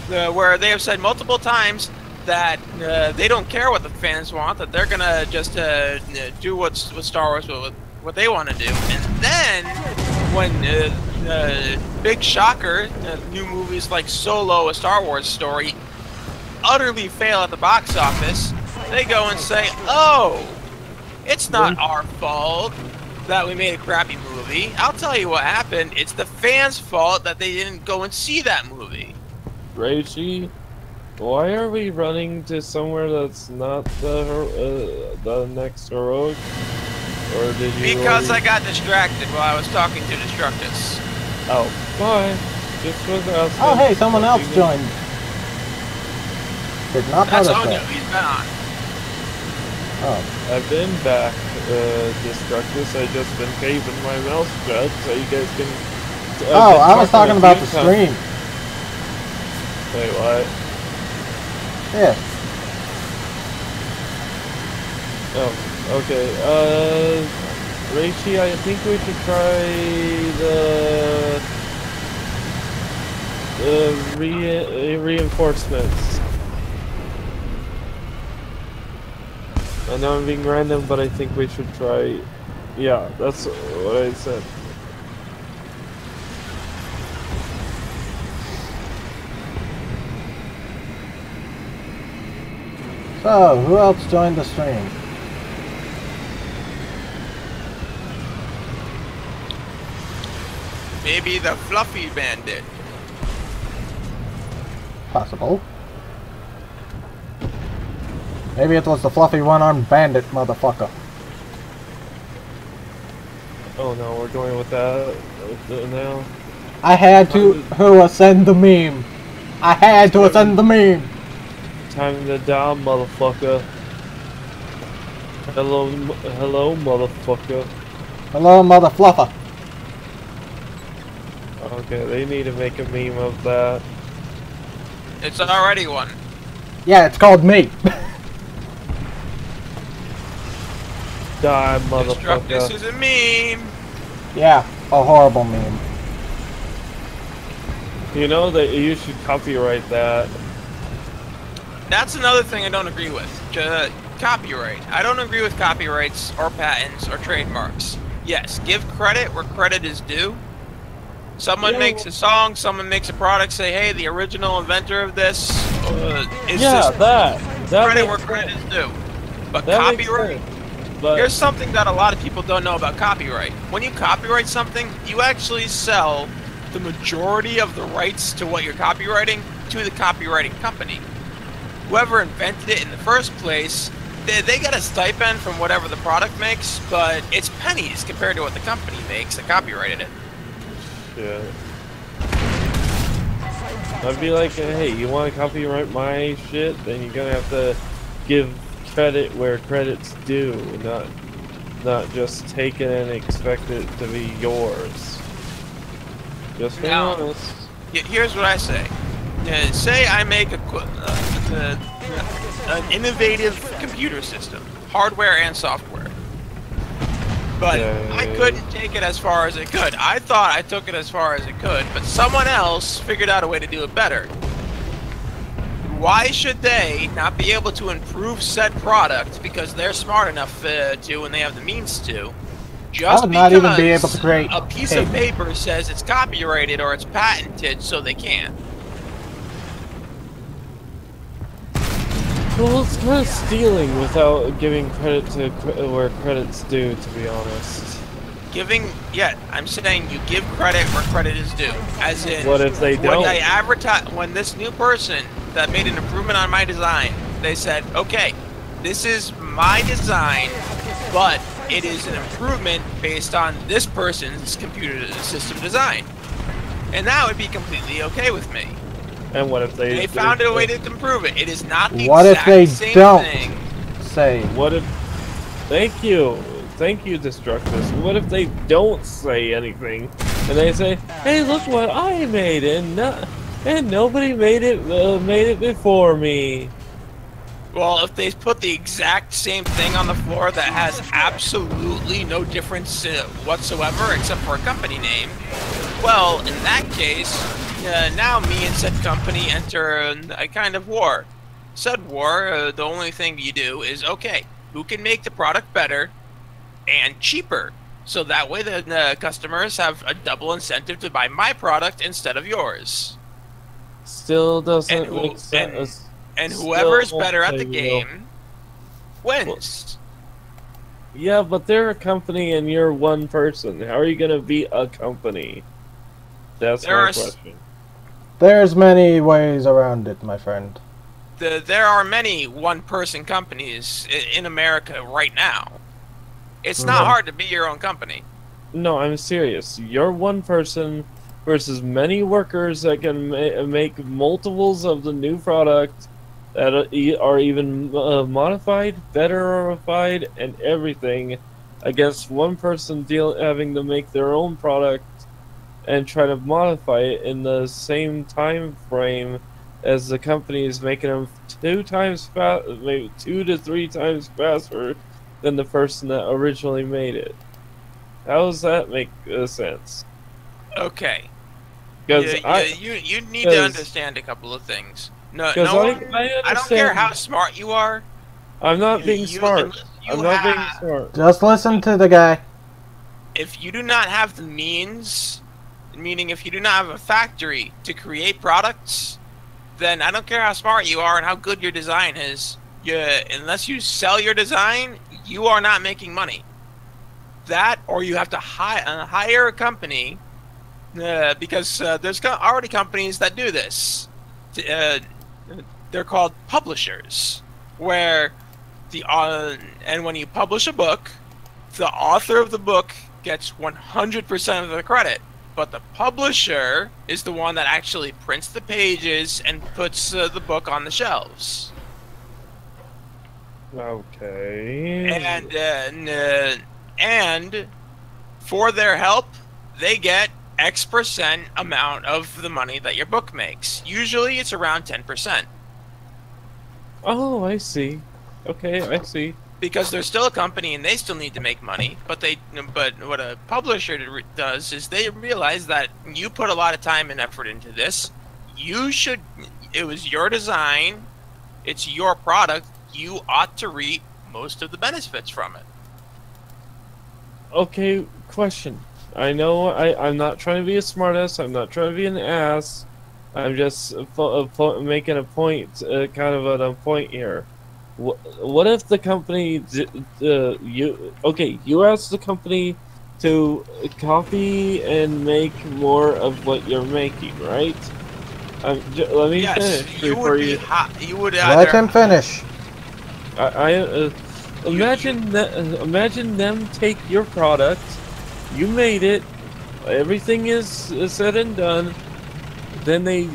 where they have said multiple times that they don't care what the fans want, that they're gonna just do what Star Wars what they want to do. And then when big shocker, new movies like Solo, a Star Wars story, utterly fail at the box office, they go and say, oh, it's not our fault that we made a crappy movie. I'll tell you what happened. It's the fans' fault that they didn't go and see that movie. Reichi, why are we running to somewhere that's not the next heroic? Or did you? Because I got distracted while I was talking to Destructus. Oh, bye. Just was asking. Oh, hey, someone else joined. Did not That's notice Onyo. that. He's been on. Oh. I've been back, Destructus. I just been keeping my mouth shut so you guys can. Oh, I was talking about the stream. Wait, what? Yeah. Oh, okay. Reichi, I think we should try the reinforcements. I know I'm being random, but I think we should try. Yeah, that's what I said. So, who else joined the stream? Maybe the Fluffy Bandit. Possible. Maybe it was the fluffy one-armed bandit, motherfucker. Oh no, we're going with that now. I had to ascend the meme. I had to ascend the meme. Time to die, motherfucker. Hello, motherfucker. Hello, mother fluffer. Okay, they need to make a meme of that. It's already one. Yeah, it's called me. Die, motherfucker. Destructus is a meme. Yeah, a horrible meme. You know that you should copyright that. That's another thing I don't agree with. Copyright. I don't agree with copyrights or patents or trademarks. Yes, give credit where credit is due. Someone makes a song, someone makes a product, say, hey, the original inventor of this is that credit where credit is due. But copyright, here's something that a lot of people don't know about copyright. When you copyright something, you actually sell the majority of the rights to what you're copywriting to the copywriting company. whoever invented it in the first place, they get a stipend from whatever the product makes, but it's pennies compared to what the company makes that copyrighted it. Yeah. I'd be like, hey, you want to copyright my shit? Then you're gonna have to give credit where credit's due, not just take it and expect it to be yours. Just being honest. Here's what I say. Say I make an innovative computer system, hardware and software. But I couldn't take it as far as it could. I thought I took it as far as it could, but someone else figured out a way to do it better. Why should they not be able to improve said product because they're smart enough to and they have the means to? Just not even be able to create a piece of paper says it's copyrighted or it's patented, so they can't. Well, it's kind of stealing without giving credit to where credit's due, to be honest. I'm saying you give credit where credit is due. As in, what if they don't? When this new person that made an improvement on my design, they said, okay, this is my design, but it is an improvement based on this person's computer system design. And that would be completely okay with me. And what if they found a way to improve it? It is not the what exact if they same don't thing. Say? What if? Thank you, Destructus. What if they don't say anything, and they say, "Hey, look what I made," and nobody made it before me? Well, if they put the exact same thing on the floor that has absolutely no difference whatsoever except for a company name, well, in that case, now me and said company enter a kind of war. Said war, the only thing you do is, okay, who can make the product better and cheaper? So that way the customers have a double incentive to buy my product instead of yours. Still doesn't make sense. And whoever's better at the game wins. Yeah, but they're a company and you're one person. How are you gonna beat a company? That's my question. There's many ways around it, my friend. There are many one-person companies in America right now. It's not hard to be your own company. No, I'm serious. You're one person versus many workers that can make multiples of the new product that are even modified, betterified, and everything against one person having to make their own product and try to modify it in the same time frame as the company is making them 2 times fast, maybe 2 to 3 times faster than the person that originally made it. How does that make sense? Okay. Because you need to understand a couple of things. I don't care how smart you are. I'm not being smart. I'm not being smart. Just listen to the guy. If you do not have the means, meaning if you do not have a factory to create products, then I don't care how smart you are and how good your design is. Unless you sell your design, you are not making money. That, or you have to hire a company, because there's already companies that do this. They're called publishers, where and when you publish a book, the author of the book gets 100% of the credit, but the publisher is the one that actually prints the pages and puts the book on the shelves. Okay. And for their help, they get X% amount of the money that your book makes. Usually it's around 10%. Oh, I see. Okay, I see. Because they're still a company and they still need to make money, but what a publisher does is they realize that you put a lot of time and effort into this. It was your design, it's your product, you ought to reap most of the benefits from it. Okay, question. I know I'm not trying to be a smartass, I'm not trying to be an ass. I'm just making a point, kind of a point here. What if the company, you asked the company to copy and make more of what you're making, right? let me Yes, finish you before would be you. hot. You would either. Let him finish. Imagine them take your product. You made it. Everything is said and done. Then they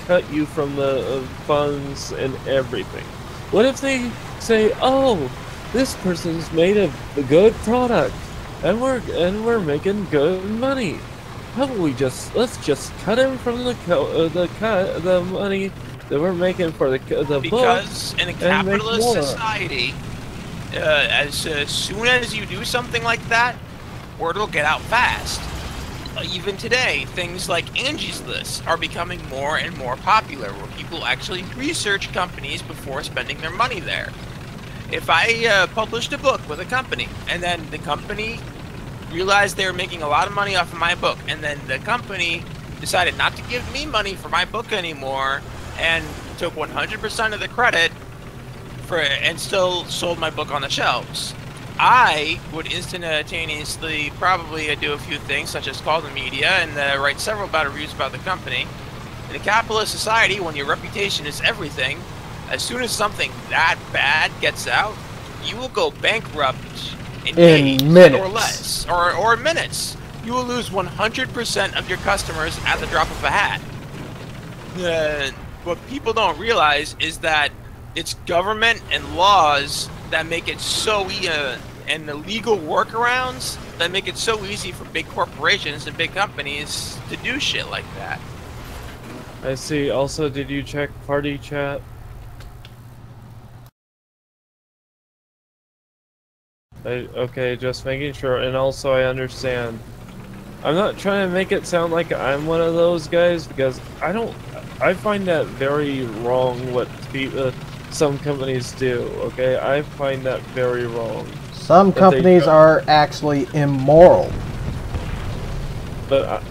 cut you from the funds and everything. What if they say, "Oh, this person's made a good product, and we're making good money. How about let's just cut him from the money that we're making for the book." Because in a capitalist society, as soon as you do something like that, word will get out fast. Even today, things like Angie's List are becoming more and more popular, where people actually research companies before spending their money there. If I published a book with a company, and then the company realized they were making a lot of money off of my book, and then the company decided not to give me money for my book anymore, and took 100% of the credit for it, and still sold my book on the shelves, I would instantaneously probably do a few things, such as call the media and write several bad reviews about the company. In a capitalist society, when your reputation is everything, as soon as something that bad gets out, you will go bankrupt in days minutes or less, or minutes. You will lose 100% of your customers at the drop of a hat. What people don't realize is that it's government and laws that make it so and the legal workarounds that make it so easy for big corporations and big companies to do shit like that. I see. Also, did you check party chat? Okay, just making sure. And also, I understand. I'm not trying to make it sound like I'm one of those guys, because I find that very wrong what some companies do, okay? I find that very wrong. Some companies are actually immoral. But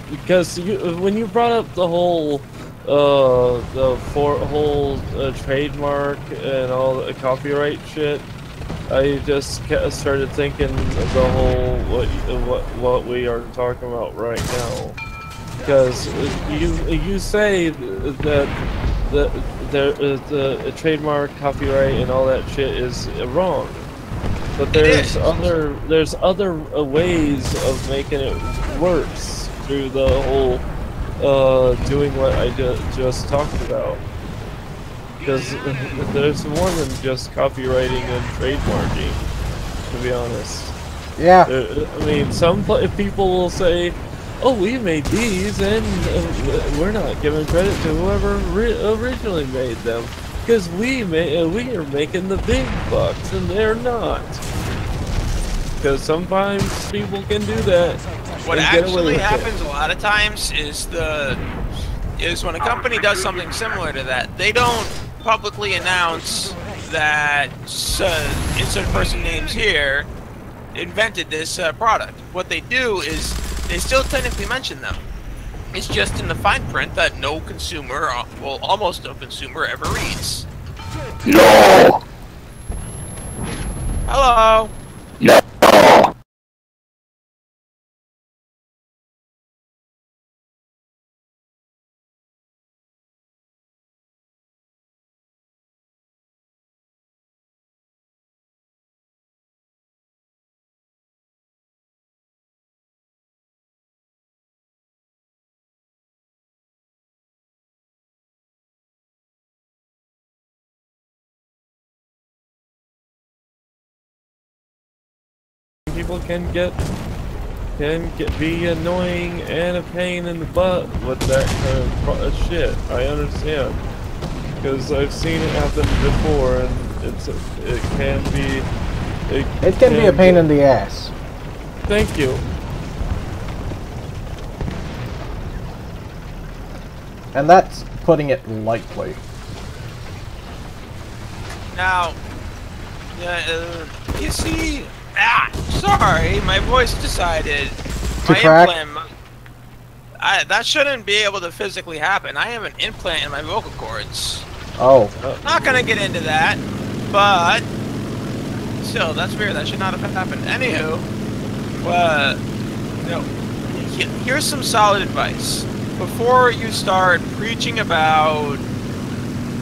because when you brought up the whole trademark and all the copyright shit, I just started thinking of the whole what we are talking about right now. Because you say that the trademark, copyright, and all that shit is wrong, but there's other ways of making it worse through the whole doing what I just talked about. Because there's more than just copywriting and trademarking, to be honest. Yeah. I mean, some people will say, "Oh, we made these, and we're not giving credit to whoever originally made them, because we are making the big bucks, and they're not." Because sometimes people can do that. What actually happens a lot of times is when a company does something similar to that, they don't publicly announce that insert person names here invented this product. What they do is they still technically mention them. It's just in the fine print that no consumer, well, almost no consumer, ever reads. No! Hello? No! People can be annoying and a pain in the butt with that kind of shit. I understand, because I've seen it happen before, and it can be a pain in the ass. Thank you. And that's putting it lightly. Now, you see, sorry, my voice decided. To crack? That shouldn't be able to physically happen. I have an implant in my vocal cords. Oh. Not gonna get into that, but still, that's weird. That should not have happened. Anywho, here's some solid advice. before you start preaching about,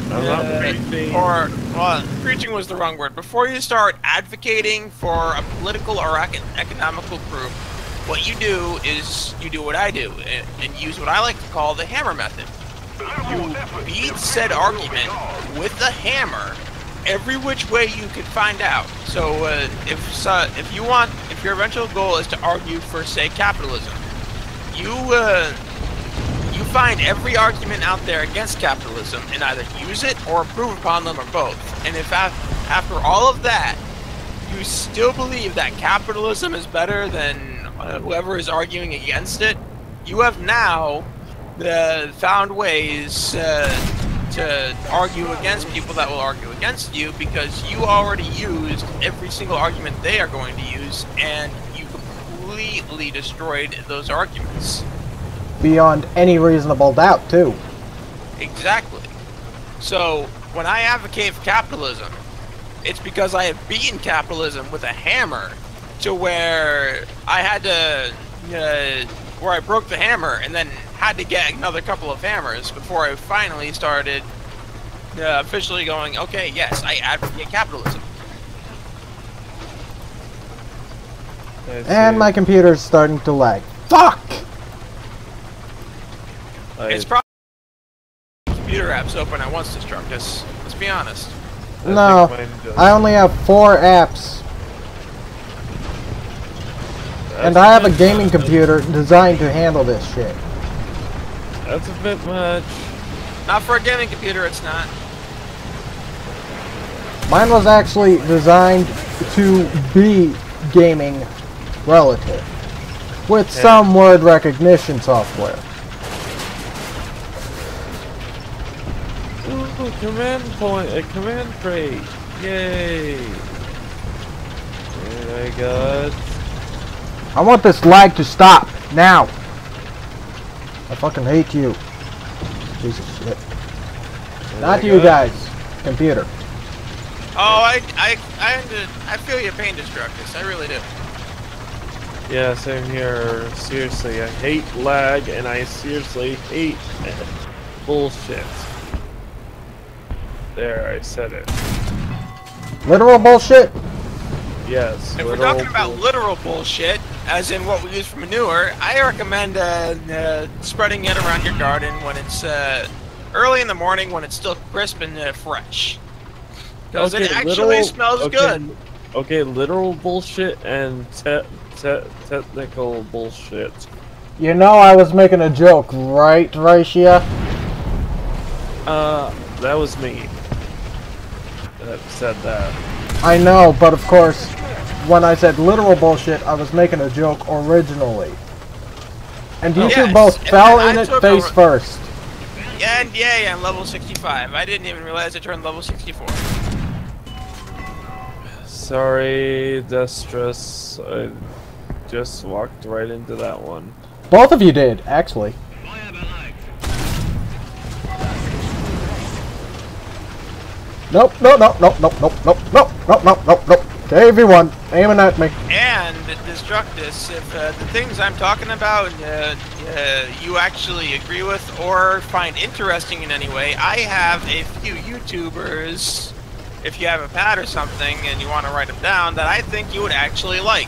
I'm not preaching. well, preaching was the wrong word. Before you start advocating for a political or economical group, what you do is you do what I do and use what I like to call the hammer method. You beat said argument with the hammer every which way you can find out. So if your eventual goal is to argue for, say, capitalism, you find every argument out there against capitalism and either use it or improve upon them or both. And if after all of that you still believe that capitalism is better than whoever is arguing against it, you have now found ways to argue against people that will argue against you, because you already used every single argument they are going to use, and you completely destroyed those arguments. Beyond any reasonable doubt, too. Exactly. So, when I advocate for capitalism, it's because I have beaten capitalism with a hammer to where I had to, where I broke the hammer and then had to get another couple of hammers before I finally started officially going, okay, yes, I advocate capitalism. And my computer's starting to lag. Fuck! It's probably computer apps open at once, Destructus. Let's be honest. No, I only have 4 apps. And I have a gaming computer designed to handle this shit. That's a bit much. Not for a gaming computer, it's not. Mine was actually designed to be gaming relative, with some word recognition software. Ooh, command point, a command crate. Yay. There I got. I want this lag to stop now. I fucking hate you. Piece of shit. Not you guys. Computer. Oh, I feel your pain, Destructus. I really do. Yeah, same here. Seriously, I hate lag, and I seriously hate bullshit. There, I said it. Literal bullshit? Yes. If we're talking about literal bullshit, as in what we use for manure, I recommend spreading it around your garden when it's early in the morning, when it's still crisp and fresh. Because it actually smells good. Okay, literal bullshit and technical bullshit. You know I was making a joke, right, Raishia? That was me that said that. I know, but of course, when I said literal bullshit, I was making a joke originally. And you two both fell in it face first. Yeah, and yay, I'm level 65. I didn't even realize I turned level 64. Sorry, Destrus. I just walked right into that one. Both of you did, actually. Nope, no, no, no, no, no, no, no, no, no, no, no. Okay, everyone, aiming at me. And Destructus, if the things I'm talking about you actually agree with or find interesting in any way, I have a few YouTubers, if you have a pad or something and you want to write them down, that I think you would actually like.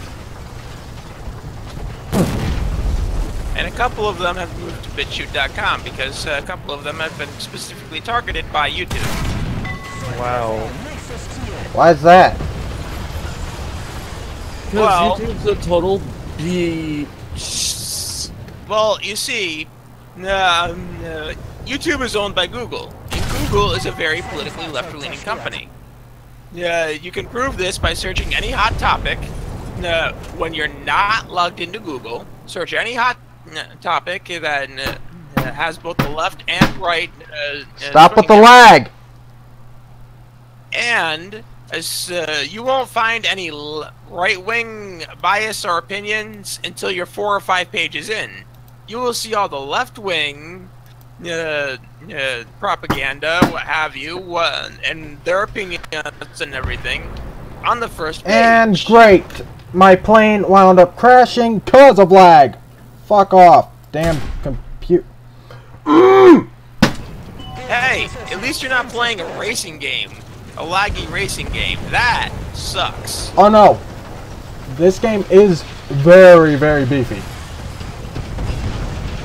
And a couple of them have moved to BitChute.com because a couple of them have been specifically targeted by YouTube. Wow. Why is that? Because YouTube's a total bitch. Well, you see, YouTube is owned by Google, and Google is a very politically left-leaning company. You can prove this by searching any hot topic. When you're not logged into Google, search any hot topic that has both the left and right. Stop with the lag! And you won't find any right-wing bias or opinions until you're 4 or 5 pages in. You will see all the left-wing propaganda, what have you, and their opinions and everything on the first page. And great! My plane wound up crashing because of lag! Fuck off, damn compute. Hey, at least you're not playing a racing game. A laggy racing game. That sucks. Oh no. This game is very, very beefy.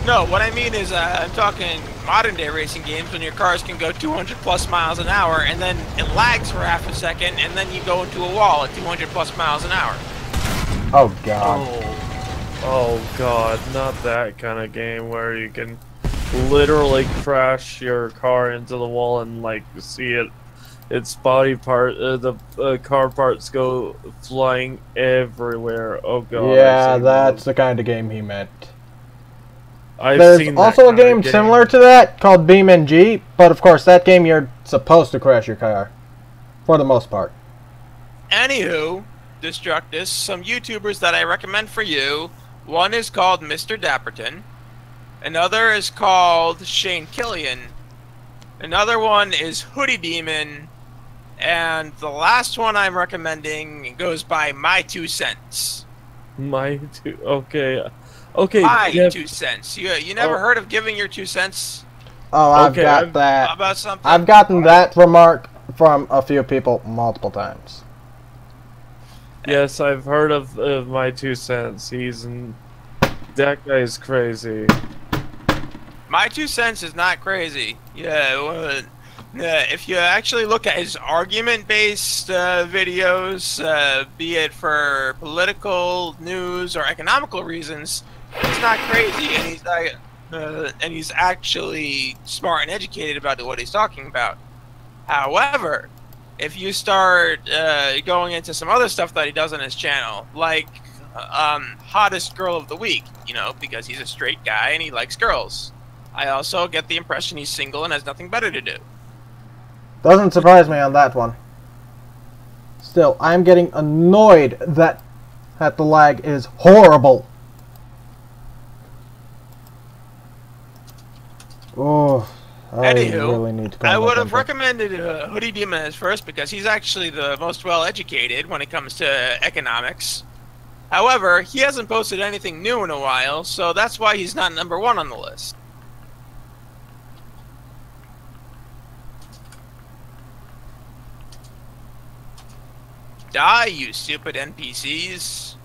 No, what I mean is I'm talking modern day racing games when your cars can go 200 plus miles an hour and then it lags for half a second and then you go into a wall at 200 plus miles an hour. Oh god. Oh god, not that kind of game where you can literally crash your car into the wall and like see it, its body part, the car parts go flying everywhere. Oh god. Yeah, that's the kind of game he meant. I've There's seen that also a kind of game similar to that called BeamNG, but of course that game you're supposed to crash your car. For the most part. Anywho, Destructus, some YouTubers that I recommend for you. One is called Mr. Dapperton. Another is called Shane Killian. Another one is Hoodie Demon. And the last one I'm recommending goes by My 2 Cents. Okay. My yeah. 2 cents. You never heard of giving your 2 cents Oh, I've got that. about something? I've gotten that remark from a few people multiple times. Yes, I've heard of My 2 Cents. That guy's crazy. My 2 cents is not crazy. Yeah, if you actually look at his argument-based videos, be it for political, news, or economical reasons, he's not crazy, and he's actually smart and educated about what he's talking about. However, if you start going into some other stuff that he does on his channel, like hottest girl of the week, you know, because he's a straight guy and he likes girls. I also get the impression he's single and has nothing better to do. Doesn't surprise me on that one. Still, I'm getting annoyed that the lag is horrible. Oh, I really need to. I would have recommended Hoodie Demon as first because he's actually the most well-educated when it comes to economics. However, he hasn't posted anything new in a while, so that's why he's not #1 on the list. Die, you stupid NPCs.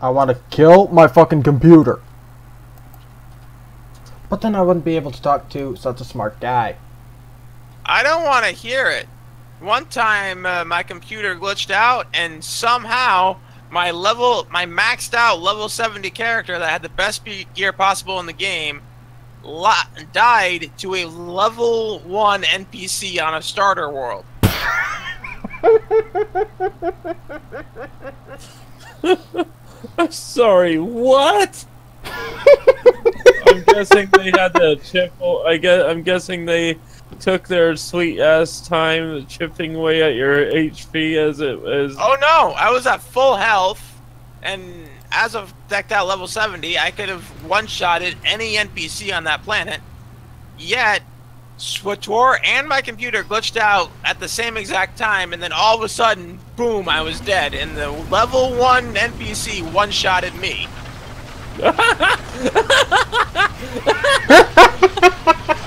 I want to kill my fucking computer. But then I wouldn't be able to talk to such a smart guy. I don't want to hear it. One time, my computer glitched out, and somehow my maxed out level 70 character that had the best gear possible in the game died to a level 1 NPC on a starter world. I'm sorry, what? I'm guessing they had to chip. I'm guessing they took their sweet ass time chipping away at your HP as it was. Oh no, I was at full health, and as of decked out level 70, I could have one-shotted any NPC on that planet. Yet, SWTOR and my computer glitched out at the same exact time, and then all of a sudden, boom, I was dead, and the level 1 NPC one-shotted me.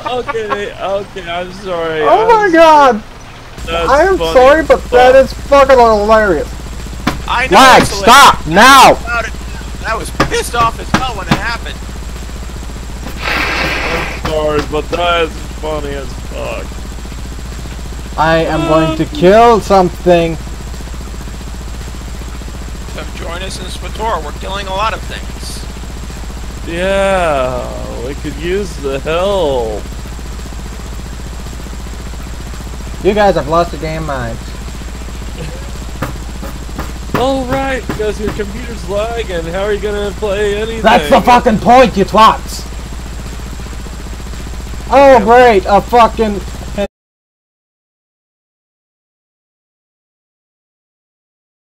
Okay, I'm sorry. Oh my god! I am sorry, but that is fucking hilarious. I know. Lag, stop now! I was pissed off as hell when it happened. I'm sorry, but that is funny as fuck. I am going to kill something. Come join us in SWTOR. We're killing a lot of things. Yeah, we could use the help. You guys have lost your damn minds. Alright, because your computer's lagging, how are you gonna play anything? That's the fucking point, you twats! Oh great, a fucking